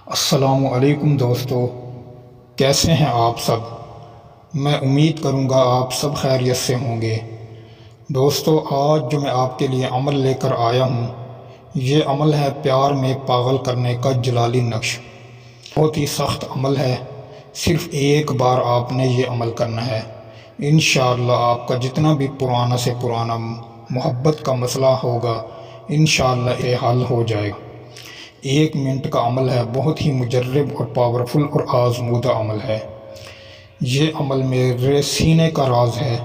السلام علیکم دوستو، کیسے ہیں آپ سب؟ میں امید کروں گا آپ سب خیریت سے ہوں گے۔ دوستو، آج جو میں آپ کے لیے عمل لے کر آیا ہوں، یہ عمل ہے پیار میں پاگل کرنے کا جلالی نقش۔ بہت ہی سخت عمل ہے، صرف ایک بار آپ نے یہ عمل کرنا ہے۔ انشاءاللہ آپ کا جتنا بھی پرانا سے پرانا محبت کا مسئلہ ہوگا، انشاءاللہ یہ حل ہو جائے گا۔ 1 منٹ کا عمل ہے، بہت ہی مجرب اور پاورفل اور آزمودہ عمل ہے۔ یہ عمل میرے سینے کا راز ہے۔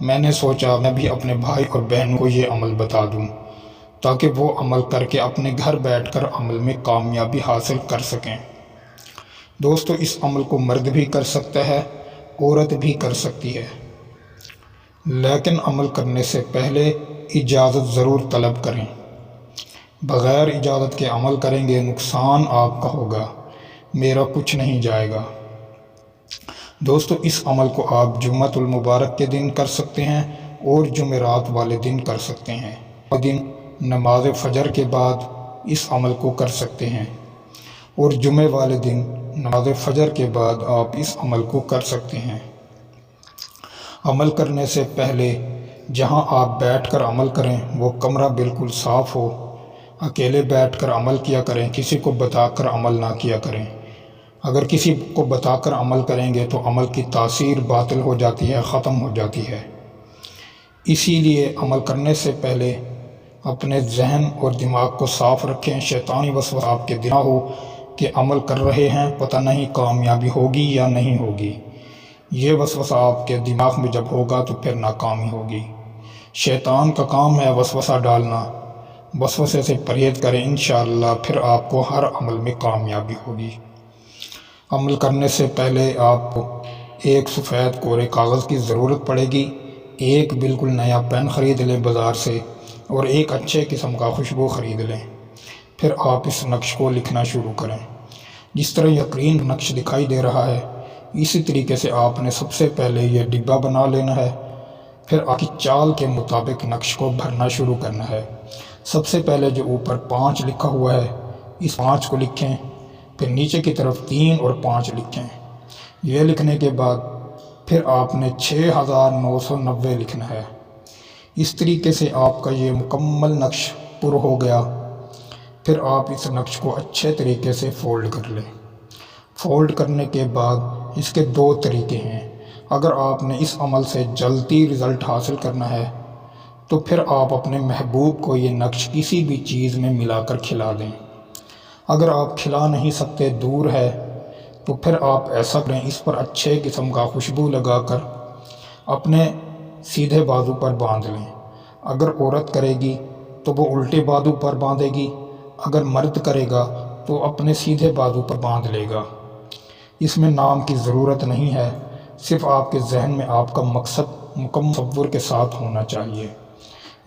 میں نے سوچا میں بھی اپنے بھائی اور بہنوں کو یہ عمل بتا دوں تاکہ وہ عمل کر کے اپنے گھر بیٹھ کر عمل میں کامیابی حاصل کر سکیں۔ دوستو، اس عمل کو مرد بھی کر سکتا ہے، عورت بھی کر سکتی ہے، لیکن عمل کرنے سے پہلے اجازت ضرور طلب کریں۔ بغیر اجازت کے عمل کریں گے، نقصان آپ کا ہوگا، میرا کچھ نہیں جائے گا۔ دوستو، اس عمل کو آپ جمعۃ المبارک کے دن کر سکتے ہیں اور جمعرات والے دن کر سکتے ہیں۔ دن نماز فجر کے بعد اس عمل کو کر سکتے ہیں، اور جمعے والے دن نماز فجر کے بعد آپ اس عمل کو کر سکتے ہیں۔ عمل کرنے سے پہلے جہاں آپ بیٹھ کر عمل کریں وہ کمرہ بالکل صاف ہو۔ اکیلے بیٹھ کر عمل کیا کریں، کسی کو بتا کر عمل نہ کیا کریں۔ اگر کسی کو بتا کر عمل کریں گے تو عمل کی تاثیر باطل ہو جاتی ہے، ختم ہو جاتی ہے۔ اسی لیے عمل کرنے سے پہلے اپنے ذہن اور دماغ کو صاف رکھیں۔ شیطانی وسوسہ آپ کے دل میں ہو کہ عمل کر رہے ہیں، پتہ نہیں کامیابی ہوگی یا نہیں ہوگی۔ یہ وسوسہ آپ کے دماغ میں جب ہوگا تو پھر ناکامی ہوگی۔ شیطان کا کام ہے وسوسہ ڈالنا۔ وسوسے سے پرہیز کریں، انشاءاللہ پھر آپ کو ہر عمل میں کامیابی ہوگی۔ عمل کرنے سے پہلے آپ کو ایک سفید کورے کاغذ کی ضرورت پڑے گی، ایک بالکل نیا پین خرید لیں بازار سے، اور ایک اچھے قسم کا خوشبو خرید لیں۔ پھر آپ اس نقش کو لکھنا شروع کریں۔ جس طرح یہ اسکرین پر نقش دکھائی دے رہا ہے، اسی طریقے سے آپ نے سب سے پہلے یہ ڈبہ بنا لینا ہے۔ پھر آپ کی چال کے مطابق نقش کو بھرنا شروع کرنا ہے۔ سب سے پہلے جو اوپر 5 لکھا ہوا ہے، اس 5 کو لکھیں۔ پھر نیچے کی طرف 3 اور 5 لکھیں۔ یہ لکھنے کے بعد پھر آپ نے 6990 لکھنا ہے۔ اس طریقے سے آپ کا یہ مکمل نقش پر ہو گیا۔ پھر آپ اس نقش کو اچھے طریقے سے فولڈ کر لیں۔ فولڈ کرنے کے بعد اس کے 2 طریقے ہیں۔ اگر آپ نے اس عمل سے جلدی رزلٹ حاصل کرنا ہے تو پھر آپ اپنے محبوب کو یہ نقش کسی بھی چیز میں ملا کر کھلا دیں۔ اگر آپ کھلا نہیں سکتے، دور ہے، تو پھر آپ ایسا کریں، اس پر اچھے قسم کا خوشبو لگا کر اپنے سیدھے بازو پر باندھ لیں۔ اگر عورت کرے گی تو وہ الٹے بازو پر باندھے گی، اگر مرد کرے گا تو اپنے سیدھے بازو پر باندھ لے گا۔ اس میں نام کی ضرورت نہیں ہے، صرف آپ کے ذہن میں آپ کا مقصد مکمل تصور کے ساتھ ہونا چاہیے۔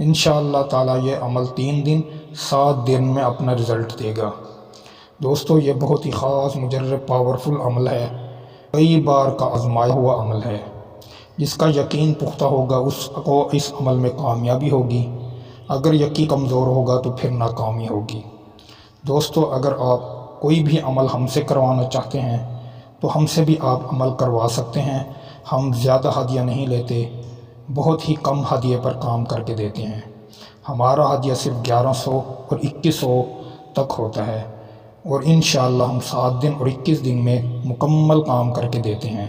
انشاءاللہ تعالیٰ یہ عمل 3 دن 7 دن میں اپنا رزلٹ دے گا۔ دوستو، یہ بہت ہی خاص، مجرب، پاورفل عمل ہے، کئی بار کا آزمایا ہوا عمل ہے۔ جس کا یقین پختہ ہوگا اس کو اس عمل میں کامیابی ہوگی، اگر یقین کمزور ہوگا تو پھر ناکامی ہوگی۔ دوستو، اگر آپ کوئی بھی عمل ہم سے کروانا چاہتے ہیں تو ہم سے بھی آپ عمل کروا سکتے ہیں۔ ہم زیادہ ہدیہ نہیں لیتے، بہت ہی کم ہدیے پر کام کر کے دیتے ہیں۔ ہمارا ہدیہ صرف 1100 اور 2100 تک ہوتا ہے، اور انشاءاللہ ہم 7 دن اور 21 دن میں مکمل کام کر کے دیتے ہیں۔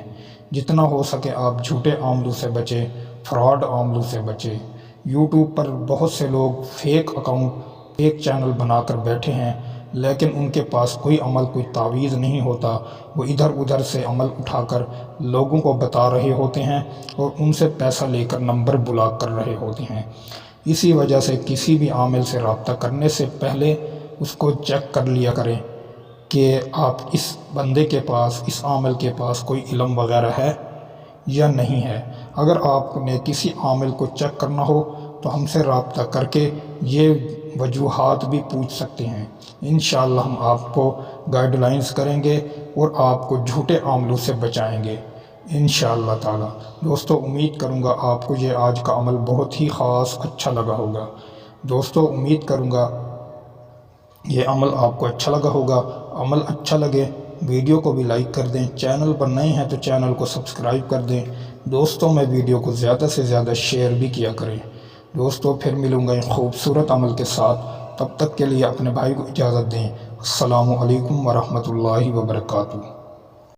جتنا ہو سکے آپ جھوٹے عملوں سے بچیں، فراڈ عملوں سے بچیں۔ یوٹیوب پر بہت سے لوگ فیک اکاؤنٹ، فیک چینل بنا کر بیٹھے ہیں، لیکن ان کے پاس کوئی عمل، کوئی تعویذ نہیں ہوتا۔ وہ ادھر ادھر سے عمل اٹھا کر لوگوں کو بتا رہے ہوتے ہیں اور ان سے پیسہ لے کر نمبر بلاک کر رہے ہوتے ہیں۔ اسی وجہ سے کسی بھی عامل سے رابطہ کرنے سے پہلے اس کو چیک کر لیا کریں کہ آپ اس بندے کے پاس، اس عامل کے پاس کوئی علم وغیرہ ہے یا نہیں ہے۔ اگر آپ نے کسی عامل کو چیک کرنا ہو تو ہم سے رابطہ کر کے یہ وجوہات بھی پوچھ سکتے ہیں۔ انشاءاللہ ہم آپ کو گائیڈ لائنز کریں گے اور آپ کو جھوٹے عاملوں سے بچائیں گے انشاءاللہ تعالی۔ دوستو، امید کروں گا آپ کو یہ آج کا عمل بہت ہی خاص اچھا لگا ہوگا۔ دوستو، امید کروں گا یہ عمل آپ کو اچھا لگا ہوگا۔ عمل اچھا لگے ویڈیو کو بھی لائک کر دیں، چینل پر نئے ہیں تو چینل کو سبسکرائب کر دیں۔ دوستوں میں ویڈیو کو زیادہ سے زیادہ شیئر بھی کیا کریں۔ دوستوں پھر ملوں گا ایک خوبصورت عمل کے ساتھ، تب تک کے لیے اپنے بھائی کو اجازت دیں۔ السلام علیکم ورحمۃ اللہ وبرکاتہ۔